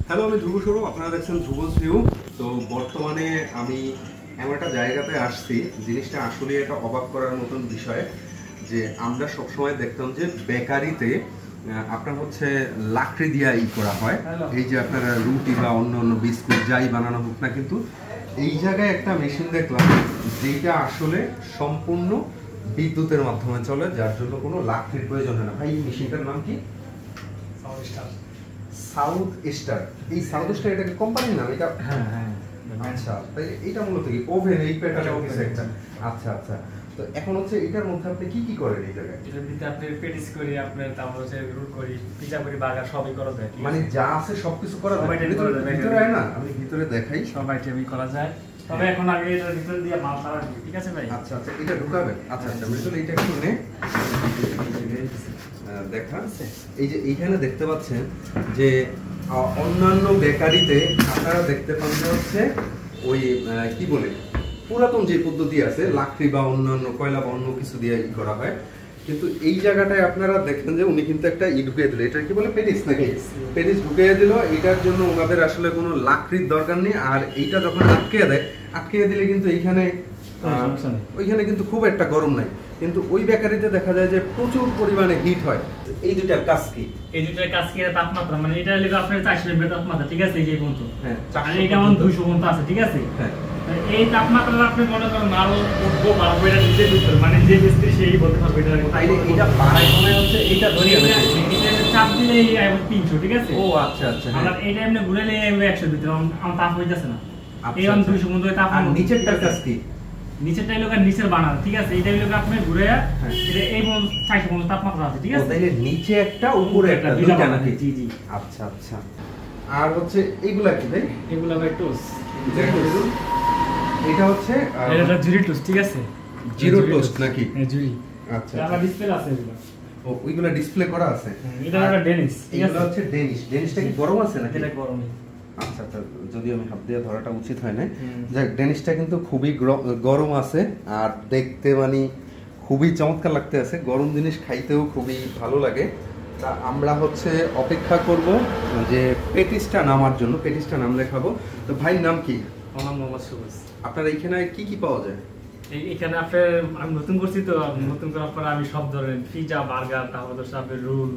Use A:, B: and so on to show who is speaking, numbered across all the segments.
A: Hello, আমি ধ্রুব সৌরভ, আপনারা দেখছেন ধ্রুবস ভিউ। তো বর্তমানে আমি এমন একটা জায়গাতে আসছি, জিনিসটা আসলে একটা অবাক করার মতন বিষয় যে আমরা সবসময় দেখতাম যে বেকারিতে আপনার হচ্ছে লাকড়ি দিয়া করা হয়। এই যে আপনারা রুটি বা অন্য অন্য বিস্কুট যাই বানানো হোক না, কিন্তু এই জায়গায় একটা মেশিন দেখলাম যেটা আসলে সম্পূর্ণ বিদ্যুতের মাধ্যমে চলে, যার জন্য কোনো লাকড়ির প্রয়োজন হয় না। ভাই, এই মেশিনটার নাম কি? South star. এই সাউথ স্টার এটা কি কোম্পানির নাম? এটা
B: হ্যাঁ।
A: আচ্ছা, তাই এটা মূলত কি ওভেন এই প্যাটার্নের কিছু একটা? আচ্ছা আচ্ছা। তো এখন হচ্ছে এটার মধ্যে আপনি কি কি করেন এই জায়গায়?
B: এটার ভিতরে আপনি পেটিস করি, আপনার তারপর হচ্ছে রোল করি, পিজা করি, বার্গার সবই করা যায়।
A: মানে যা আছে সবকিছু করা যায় ভিতরে? হয় না, আমি ভিতরে দেখাই।
B: সব আইটেমই করা যায়, তবে এখন আগে এটার ভিতরে দিয়ে মাল ছাড়া দিই। ঠিক আছে ভাই?
A: আচ্ছা আচ্ছা, এটা ঢুকাবেন। আচ্ছা আচ্ছা, আসলে এটা একটু নে দেখা। এই যে এইখানে দেখতে পাচ্ছেন যে অন্যান্য বেকারিতে আপনারা দেখতে পান যে হচ্ছে ওই কি বলে পুরাতন যে পদ্ধতি আছে লাকড়ি বা অন্যান্য কয়লা বা অন্য কিছু দিয়ে করা হয়, কিন্তু এই জায়গাটায় আপনারা দেখেন যে উনি কিন্তু একটা ঢুকিয়ে দিল। এটা কি বলে পেটিস নাকি? পেটিস ঢুকিয়ে দিল। এটার জন্য ওনাদের আসলে কোনো লাকড়ির দরকার নেই। আর এইটা যখন আটকে দিলে কিন্তু ওইখানে কিন্তু খুব একটা গরম নাই, কিন্তু ওই বেকারিতে দেখা যায় যে প্রচুর পরিমাণে হিট হয়। এই দুটার কাজ কি?
B: এই দুটার কাজ কি? তাপমাত্রা, মানে এটা হলো আপনার 400 ডিগ্রি তাপমাত্রা। ঠিক আছে? এই যে পর্যন্ত,
A: হ্যাঁ,
B: আর এটা আমার 200 পর্যন্ত আছে। ঠিক আছে?
A: হ্যাঁ,
B: এই তাপমাত্রা আপনি মনে করেন আরো উঠবো বাড়বো, এটা নিজে বুঝতে হবে, মানে যে মিস্ত্রি সেই বলতে পারবে এটা
A: বাড়াই মনে হচ্ছে এটা ধরিয়ে
B: চাপ দিলে 300। ঠিক আছে?
A: ও আচ্ছা আচ্ছা।
B: আমরা এই টাইমে ঘুরাইলে 100 ভিতরে আমার তাপ হইতাছে না। এই 200 পর্যন্ত তাপ।
A: আর নিচেরটার কাজ কি?
B: নিচেরটাই লোক নিচের বানান। ঠিক আছে? এইটাই লোক আপনি ঘুরে এটা এই 400 পর্যন্ত তাপমাত্রা আছে। ঠিক আছে?
A: তাইলে নিচে একটা উপরে একটা দুইটা নাকি?
B: জি জি।
A: আচ্ছা আচ্ছা। আর হচ্ছে এইগুলা কি ভাই?
B: এগুলা ভাই টোস।
A: এটা হচ্ছে
B: এটা জুরি টোস। ঠিক আছে?
A: জিরো টোস্ট নাকি?
B: হ্যাঁ, জুরি।
A: আচ্ছা,
B: আমার ডিসপ্লে আছে এগুলা।
A: ও, ওইগুলা ডিসপ্লে করা আছে।
B: এটা একটা ডেনিশ। ঠিক আছে?
A: এটা হচ্ছে ডেনিশ। ডেনিশটা কি গরম আছে নাকি?
B: এটা গরম।
A: আচ্ছা আচ্ছা, যদিও আমি হাত দিয়ে ধরাটা উচিত হয় না। যাক, ডেনিশটা কিন্তু খুবই গরম আছে, আর দেখতে মানে খুবই চমৎকার লাগতে আছে। গরম জিনিস খাইতেও খুবই ভালো লাগে। তা আমরা হচ্ছে অপেক্ষা করব যে পেটিসটা নামার জন্য। পেটিসটা নামলে খাবো। তো ভাইয়ের নাম কি?
B: আমার নাম মোহাম্মদ সুবুজ।
A: আপনার এইখানে কি কি পাওয়া যায়?
B: এখানে আপনার আমি নতুন করছি, তো নতুন করার পরে আমি সব ধরনের পিজা, বার্গার, তারপর আপনার রোল,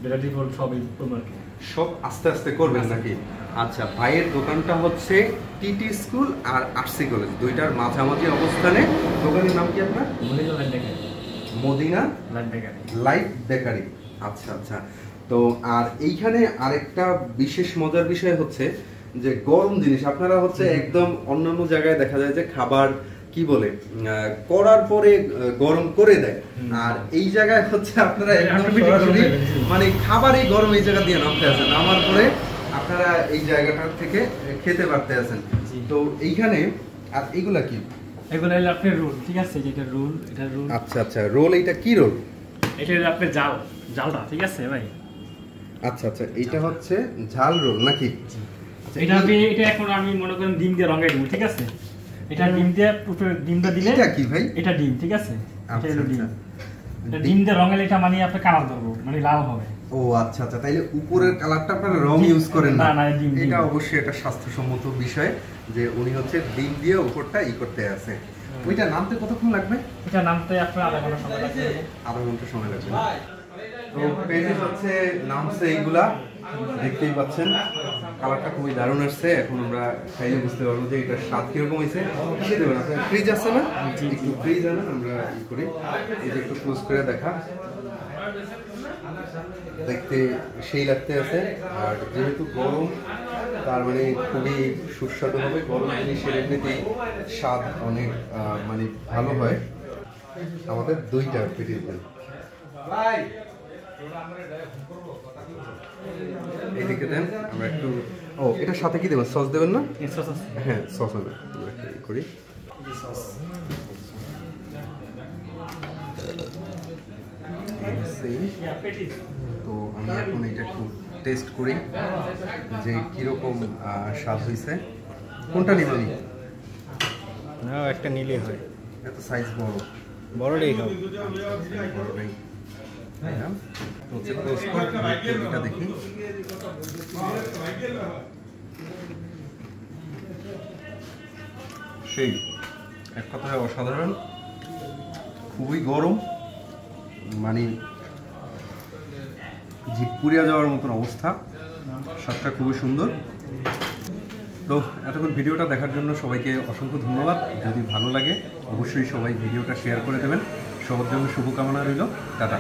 B: ভ্যারাইটি রোল সবই করবো আর কি। সব
A: আস্তে আস্তে করবেন নাকি? আচ্ছা, ভাইয়ের দোকানটা হচ্ছে টিটি স্কুল আর আরসি কলেজ দুইটার মাঝামাঝি অবস্থানে। দোকানের নাম কি আপনার? Madina light bakery. আচ্ছা আচ্ছা। তো আর এইখানে আরেকটা বিশেষ মজার বিষয় হচ্ছে যে গরম জিনিস আপনারা হচ্ছে একদম অন্যান্য জায়গায় দেখা যায় যে খাবার কি বলে করার পরে গরম করে দেয়, আর এই জায়গায় হচ্ছে আপনারা একদম সরাসরি মানে খাবারই গরম এই জায়গা দিয়ে নামতে আছেন, নামার পরে আপনারা এই জায়গাটার থেকে খেতে পারতে আছেন। তো এইখানে আর এইগুলা কি?
B: এগুলো হলো আপনার রোল। ঠিক আছে? যেটা রোল, এটা রোল।
A: আচ্ছা আচ্ছা, রোল। এইটা কি রোল?
B: এটা হলো আপনার জালটা। ঠিক আছে ভাই?
A: আচ্ছা আচ্ছা, এইটা হচ্ছে ঝাল রোল নাকি?
B: এটা এখন আমি মনে করেন ডিম দিয়ে রঙাই দেবো। ঠিক আছে? এটা ডিম দিয়ে উপরে ডিমটা দিলে
A: এটা কি ভাই?
B: এটা ডিম। ঠিক আছে?
A: আচ্ছা আচ্ছা,
B: এটা ডিম দিয়ে রঙাইলে এটা মানে আপনি কালার দেবো, মানে লাল হবে।
A: ও আচ্ছা আচ্ছা, তাইলে উপরের কালারটা আপনারা রং ইউজ করেন না?
B: না, ডিম।
A: এটা অবশ্যই এটা স্বাস্থ্যসম্মত বিষয় যে উনি হচ্ছে ডিম দিয়ে উপরটা করতে আছে। ওইটা নামতে কতক্ষণ লাগবে?
B: এটা নামতে আপনার আধা ঘন্টা সময় লাগবে।
A: আধা ঘন্টা সময় লাগবে। তো পেজে হচ্ছে নামছে এইগুলা, দেখতেই পাচ্ছেন কালারটা খুবই দারুণ আসছে। এখন আমরা খাইলে বুঝতে পারবো যে এটার স্বাদ কিরকম হয়েছে। ফ্রিজ আছে না? একটু ফ্রিজ আনা, আমরা করি এই যে একটু ক্লোজ করে দেখা। দেখতে সেই লাগতে আছে, আর যেহেতু গরম তার মানে খুবই সুস্বাদু হবে। গরম জিনিসের এমনিতেই স্বাদ অনেক মানে ভালো হয়। আমাদের দুইটা পেটিস দেন। এইদিকে দেন, আমরা একটু এটার সাথে কি দেবেন? সস দেবেন না? হ্যাঁ, সস হবে। আমরা একটা করি। তো আমি এখন এটা একটু টেস্ট করি যে কিরকম স্বাদ হয়েছে। কোনটা নিব আমি?
C: না, একটা নিলে হয়।
A: এত সাইজ বড়,
C: বড়টাই খাও।
A: বড়টাই। তো হচ্ছে কোয়ালিটিটা দেখি। সেই এক কথায় অসাধারণ, খুবই গরম, মানে জিভ পুড়িয়া যাওয়ার মতন অবস্থা। স্বাদটা খুবই সুন্দর। তো এতক্ষণ ভিডিওটা দেখার জন্য সবাইকে অসংখ্য ধন্যবাদ। যদি ভালো লাগে অবশ্যই সবাই ভিডিওটা শেয়ার করে দেবেন। সবার জন্য শুভকামনা রইল। টাটা।